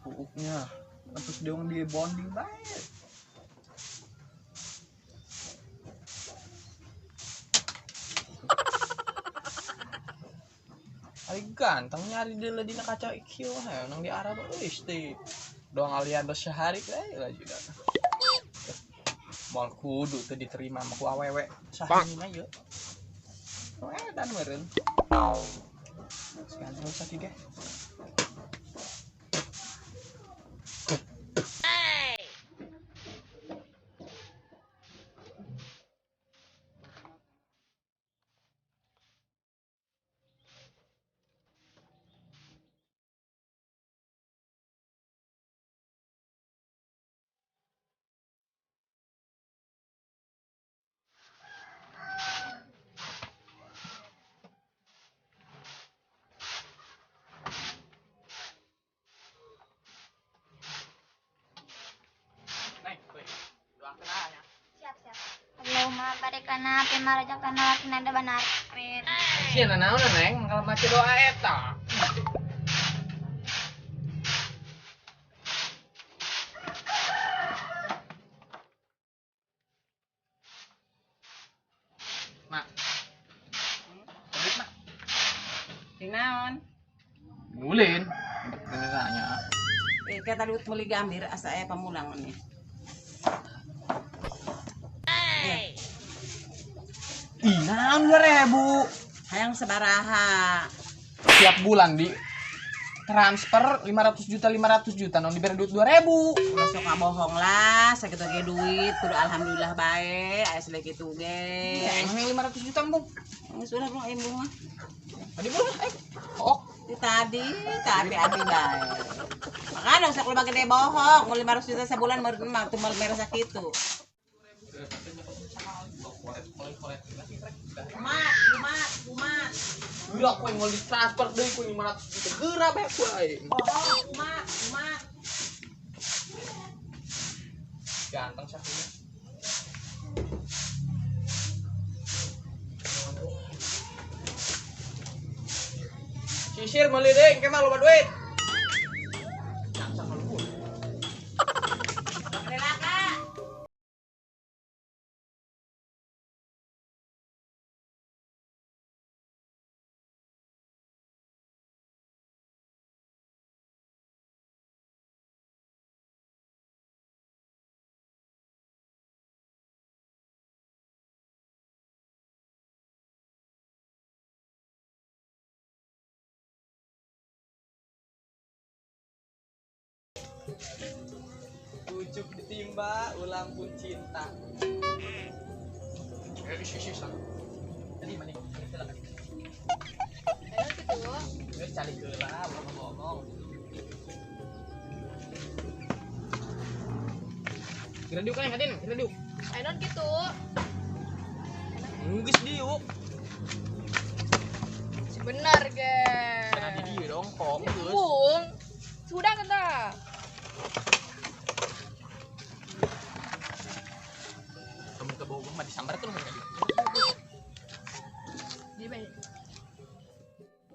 Puuknya terus dia di bonding baik. Ari ganteng nyari dia di kaca IQ nang di Arab isti doang alian dos sehari lah juga mau kudu tuh diterima sama ku awewe sahini aja dan meren sekarang usah tiga Hello, mabalik ka na. Pimarajan ka na. Kinanda ba natin? siya na naon na neng kalau macam doa eta mak balik mak Tingnaon. ngulin pengeranya Kaya talut muli gambir asa pamulang ni. naon 2.000 Hayang sabaraha. tiap bulan di transfer 500 juta non diberi duit 2.000 Besok bohong lah, sakit ge duit, kudu alhamdulillah bae, aya lagi kitu ge. emang 500 juta bung Sudah belum ibu mah. tadi bulan oh Tadi tapi abi bae. Makanya usah kalau gede bohong, 500 juta sebulan mah tumbal merah sakitu. Umat. udah aku yang mau ditransfer deh aku 500 juta gerah baik gue Bohong, umat. ganteng satunya sisir meli deh kemana lupa duit ujuk ditimba ulang pun cinta sisi sana tadi mana kita lagi gitu cari gelah ngomong kira diuk kan kadin kira diuk Ayo gitu. nggis diuk Si benar, guys. karena di dia dong kok geus Bung. Sudah kata. temen ke bawah mah disambar tuh kan Di baik.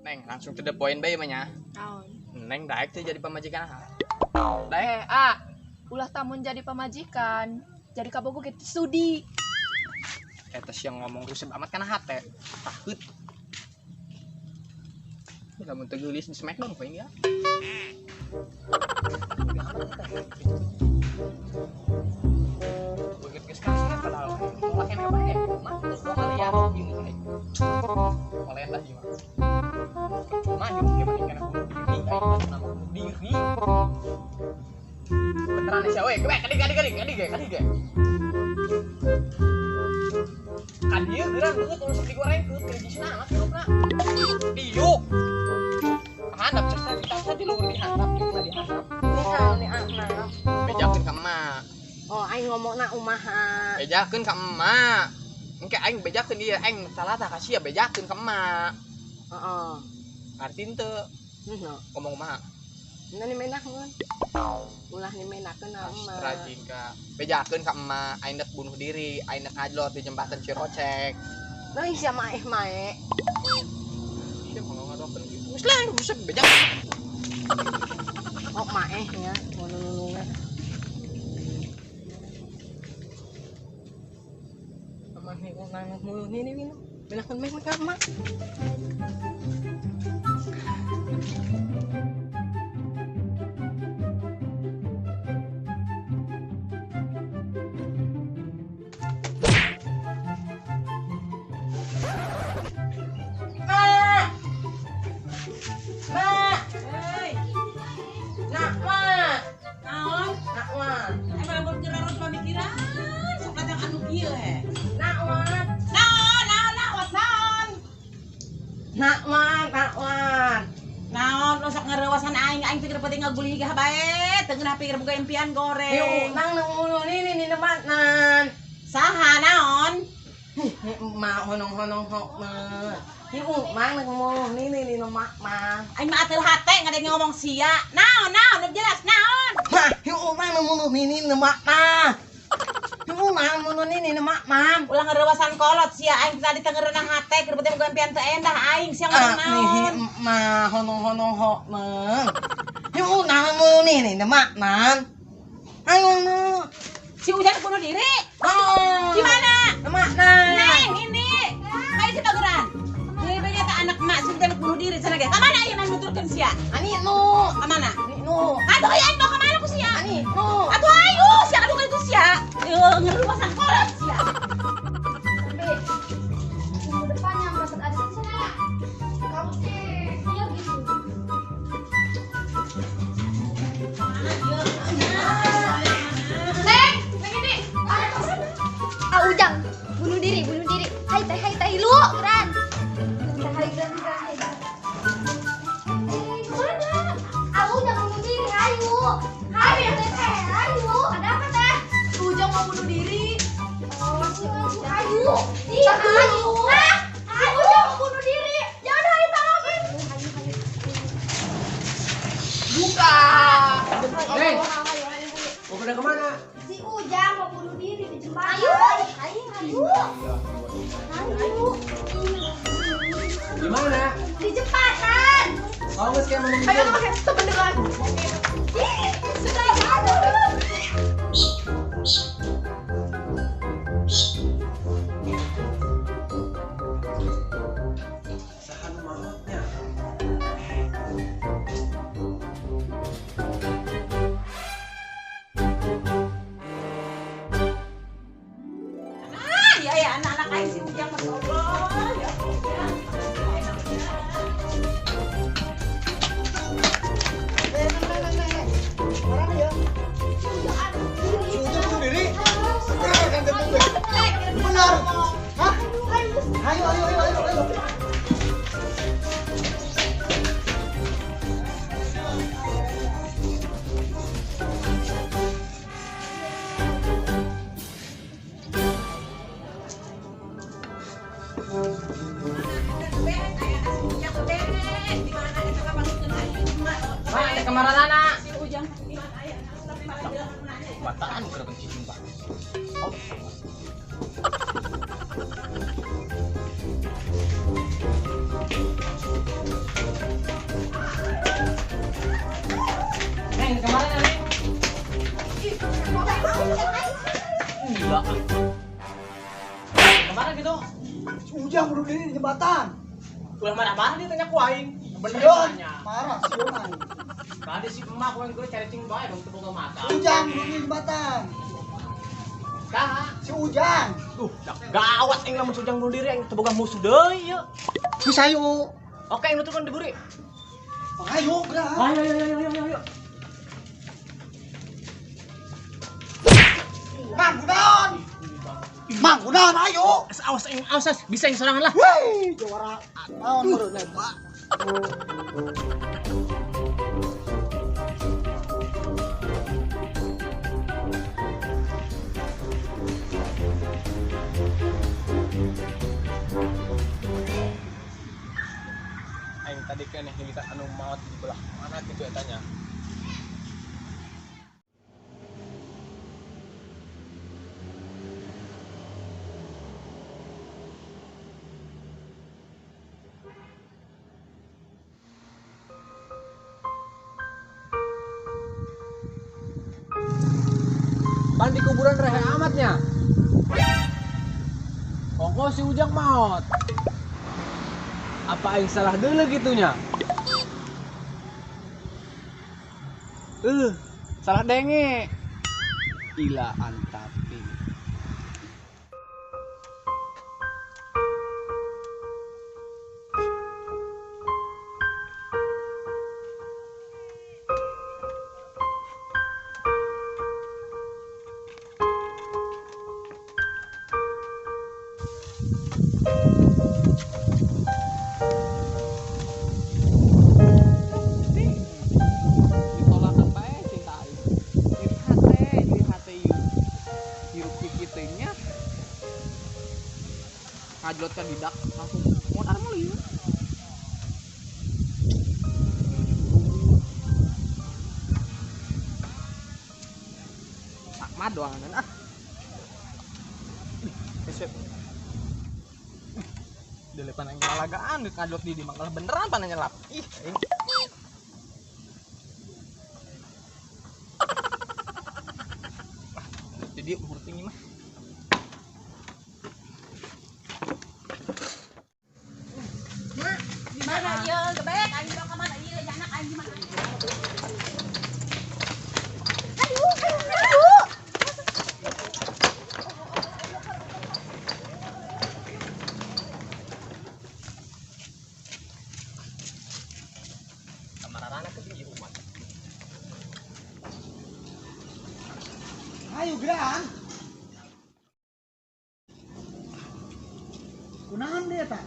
neng langsung to the point bae mah nya Tahun. neng daek tuh jadi pemajikan Daek ulah tamun jadi pemajikan. Jadi kabogo gitu studi. eta yang ngomong rusep amat kana hate takut kamu tegulis di smackdown kok ini ya begitu ke sekarang kalau pakai apa ya mah terus mau lihat gini oleh dah gimana cuma gimana karena bunuh diri kayak nama bunuh diri beneran sih we kadi dia geran banget untuk digoreng ke tradisional amat hirupna diuk handap cerita di luar dihandap juga dihandap Ini anak. bejakeun ka emak Oh, aing ngomongna umaha. bejakeun ka emak engke aing bejakeun ieu aing salah tah ka sia bejakeun ka emak Heeh. artin teu No. ngomong mah Nani menahkeun. Ulah ni menahkeun mah. rajin ka bejakeun ka emak aing dek bunuh diri aing dek ngajlot di jembatan Cirocek Nah, sia mae. dia mau ngadokeun gitu geus lah bisa bejak Oh, mae nya mau nulungan aman nih kok nang mulu nih bilakon mek mak Hei, nak mak naon? nak mak Ai malah gerarot pamikiran. Sok datang anu kieu he. nak mak Naon? nak mak Naon lo sok ngarewasan aing teh keur penting ngaguli gah bae, teu ngeunah pikir boga impian goreng. yuk nang mulu nih nematnan Saha naon? mak honong hok mak yuk mang nang mulu nih mak mak Aing mah atur hate ngadeng ngomong sia. Naon nu jelas naon? mah yuk mang nang mulu nih mak mak yuk mang mulu nih mak mak Ulah ngarewasan kolot sia aing tadi teu ngeureunah hate keur penting boga impian teu endah aing sia ngomong naon. nih mah honong hok mak yuk nang mulu nih mak mak ayo no Si Ujang bunuh diri. oh Di mana? mak nah Neng, ini. Ayo si Pageran. Ini banyak tak anak mak sudah bunuh diri sana ge. Ka mana ieu nang nuturkeun sia? ani no Ka mana? ani no Aduh aing mau ka mana ku sia? ani no Atuh ayo sia aduh ka itu sia. Ngerumasan kolot sia. Minggu depan yang dapat arisan siapa? Kamu sih, iya gitu. Neng ini. Ah Ujang, bunuh diri. Hai teh lu, keren. Hai keren. Kemana? Ah Ujang bunuh diri, ayo. Hai teh, ayo. Ada apa teh? Ujang mau bunuh diri. Oh, si Ujang. Ayo. Iya, ayo. Nah, si Ujang mau bunuh diri. Ya udah, ayo tolongin. Buka. Neng, mau pada kemana? Si Ujang mau bunuh diri di jembatan. Ayo. Gimana? Di jembatan. Kalau nggak sekian mau Ayo pakai kependekan. Ih, sudah ada. Sahan mautnya. Ya anak-anak aing si Ujang masya Allah. Ya Allah. Ujang bunuh diri? Benar. Hah? Ayo. Mak, ada kemaran anak. Si Ujang di mana aya? Bataan kena benci sumpah. Neng, kemarin Neng. Iya. Kemarin gitu. Ujang bunuh diri di jembatan. Ulah marah-marah dia tanya ku aing. Bener Sion, tanya. marah Sion aing. Tadi si emak yang gue cari cing bae dong teu boga mata. Ujang bunuh diri di jembatan. Dah. Si Ujang. Tuh, gawat aing lamun sujang bunuh diri aing teu boga musuh deui ya. Geus ayo. Oke, aing nuturkeun di buri. Ayo, gerak. Ayo. Mang Gunawan, ayo. Awas, bisa yang sorangan lah. Wih, juara. Naon baru nembak. Aing tadi kan yang kita anu maot di belah mana gitu ya tanya. Kok si Ujang maut? Apa yang salah dulu gitunya? Salah denge. Gila antapi. Ditolakan bae cinta aing. Diri hate hirup pikitnya. Ngajlot ka didak langsung modar meuli. Sakma doangan ah. Kesep. Dele panang lalagaan ngajlot di mangkal beneran panang nyelap. Ih, aing. Jadi umur tinggi mah. Gimana ieu gebek aing bawa ka mana ieu anak aing gimana? Kamarana ke di rumah. Ayo geran. Kunaon dia tak?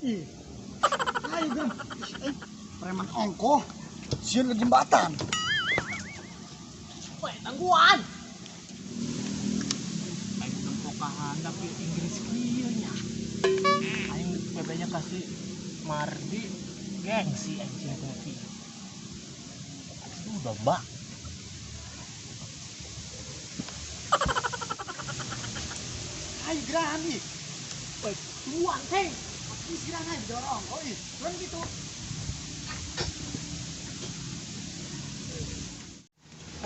Ih. Ayo geran. Preman ongkoh. Sieun ke jembatan. Weh, tangguhan. Aing tempo ka handap di Inggris kieu nya. Aing bebenya kasih Mardi gengsi anjing kopi. Aduh, domba. Ayo geran nih. Baik, tuan teh. Ih, geran aja dorong. Oh, ih. Kan gitu.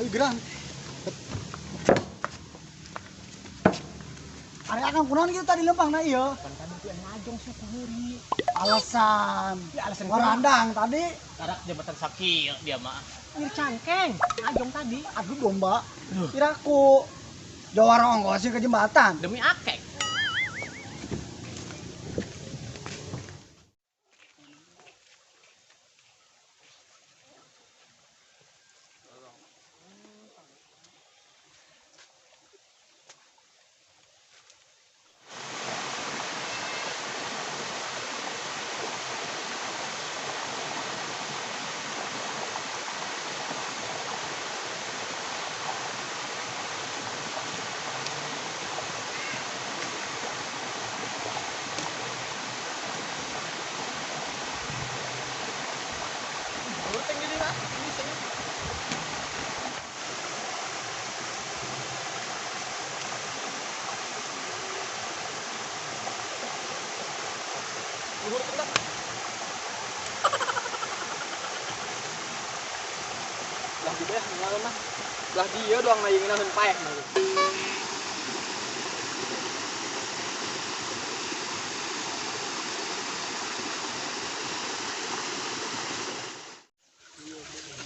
Ayo geran. Are akan kunaon gitu tadi lempang na ieu. Kan tadi teh ngajong sih heuri. Alasan. Ya alasan Warandang tadi. karak jabatan sakil dia mah. Ngir cangkeng, ngajong tadi Aduh domba. Kiraku jawara ongkos ke jembatan. demi akek. Lah gitu ya, ngalah mah. Lah dia doang nayengina heun paek mah.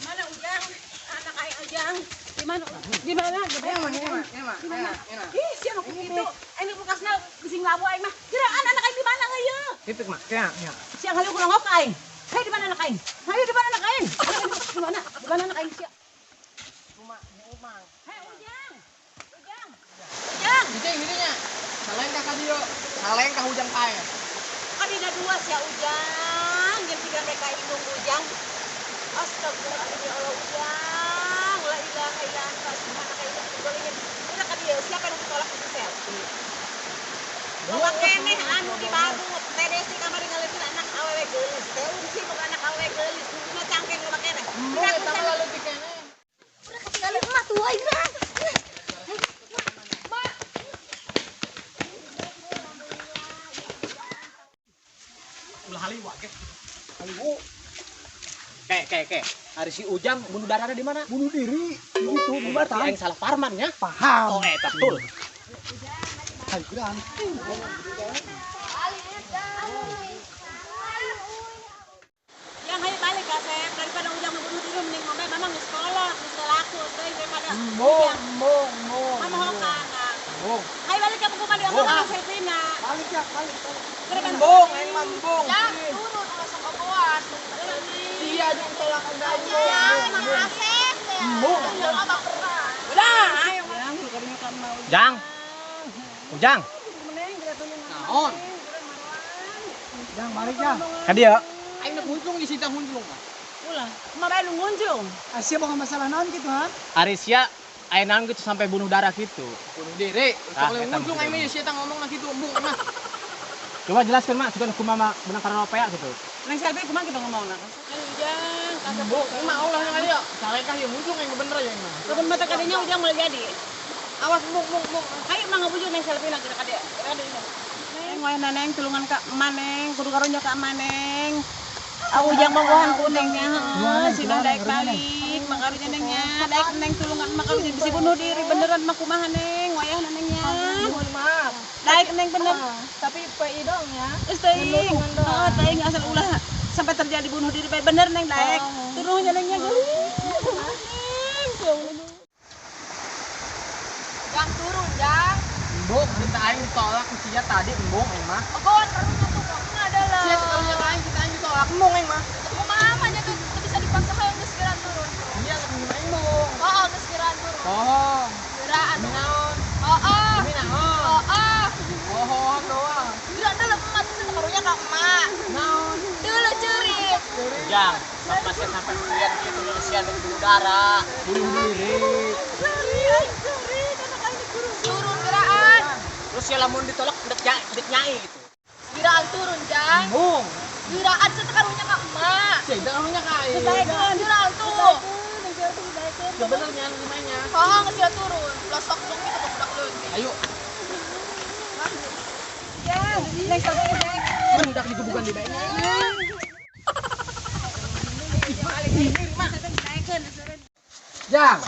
Mana Ujang? Anak aing Ujang. Gimana? Gimana? Gimana? Ih, siapa begitu? Aing bekasna bising labu aing mah. Kira anak aing di mana ngeuyeul? Itu mah ya. Siang kali kurang ngok aing. Hai di mana anak aing? Hai di mana anak aing? Di mana? Di mana anak aing sia? Rumah. Hei Ujang. Ujang. Ujang. Hidungnya. Saleng ka dia. Saleng ka hujang paek. Kan ada dua sia Ujang. Yang tiga mereka indung Ujang. Astagfirullahaladzim ya Allah Ujang. La ilaha illa anta subhanaka inni kuntu minadz dzalimin. Udah kan dia siapa yang ditolak itu selfie? Bawa keneh anu di badut. TDC kamar ngaletin anak awewe geulis. Teh unsi bukan anak awewe geulis. Kudu cangkeng lu keneh. Mau eta mah lalu tikene. Udah ketinggalan emak tuh aja geran. Ulah haliwa ke. Ayo Ke. Hari si Ujang bunuh darahnya di mana? bunuh diri. Gitu Berarti jembatan. yang salah Parman ya. Paham. Oh, eta betul. Ujang, Ay, gran. Yang hai balik ka Sep, daripada ujang membunuh diri mending ngomel memang di sekolah aku teh daripada ujang. Mama hokan. Hai balik ka bukan di omong sama Sepina. Balik ya, balik. Bong, aing mambong. Ya, turun ulah sok kaboan. Iya jeung tolak undangnya. Emang asep ya. Yang apa pernah. Udah, ayo yang kadinya kan mau. Jang. Ujang. Meneng geratun Naon? Jang, balik ya. Ka dia. Aing nak muncung di sita muncung. Ulah, mabay lu ngunjung. Asia bukan masalah naon gitu, ha? Arisya aya naon gitu sampai bunuh darah gitu. Bunuh diri. Ah, Kalau eta muncung mah. aing mah sia ngomong na kitu embung mah. Coba jelaskan mak, suka kumaha benang karena apa ya gitu. Neng selfie kumaha kita ngomongna. Ujang, Embung, mah Allah yang ali ya. Sarekah yang muncung yang bener ya mah. Kebun mata kadinya ujang mulai jadi. Awas embung. Ayo mah ngabujuk neng selfie na kira kade. Neng wayah neng tulungan ka maneng, kudu karunya ka maneng. Ujang manggohan kuningnya, sina daek balik, makarunya nengnya, daek neng tulungan makarunya bisa bunuh diri beneran mah kumaha neng, wayah nengnya. Mohon maaf. Daek neng bener. Tapi PI dong ya. Teuing, teuing asal ulah sampai terjadi bunuh diri bener neng daek. Turuhnya nengnya geulis. Jang turun, Jang. Embung, kita aing ditolak ku sia tadi embung aing mah. Kawan karunya tuh ini adalah. Sia karunya ka aing kita aing ditolak embung aing mah. Kumaha aja tuh bisa dipaksa hayang geus geran turun. Iya ka punya embung. Oh, geus geran turun. Bohong. Geraan. Naon? Oh. Demi naon? Oh. Bohong doang. Gerak dulu emak tuh karunya ka emak. Naon? Dulu cerit. Jang, pas sia sampai lihat gitu sia bunuh darah. Bunuh diri. Turun geraan. Terus sia lamun ditolak dek nyai gitu. Geraan turun, Jang. Embung. Geraan teh karunya ka emak. Sia karunya ka aing. Geraan tuh. Sebenarnya namanya. Oh, geus dia turun. Losok dong kita ke budak leutik. Ayo, Neng selfie neng. mendak digebukan di bae. Jang.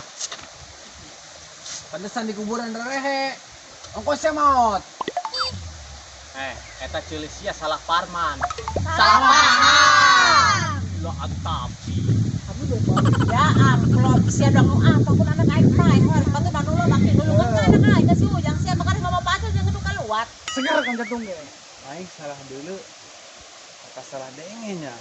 Pantesan di kuburan rehe. Ongkosnya maut. Eta ceulis sia salah Parman. Salah. Lo tapi. Ya amplop sia dong apa pun anak aing main hor patu dan dulu makin dulu kan anak aing geus ujang sia makanya mama pacar jeung kudu kaluat. Segar kan jantung ge. Aing salah dulu. Kata salah dengenya.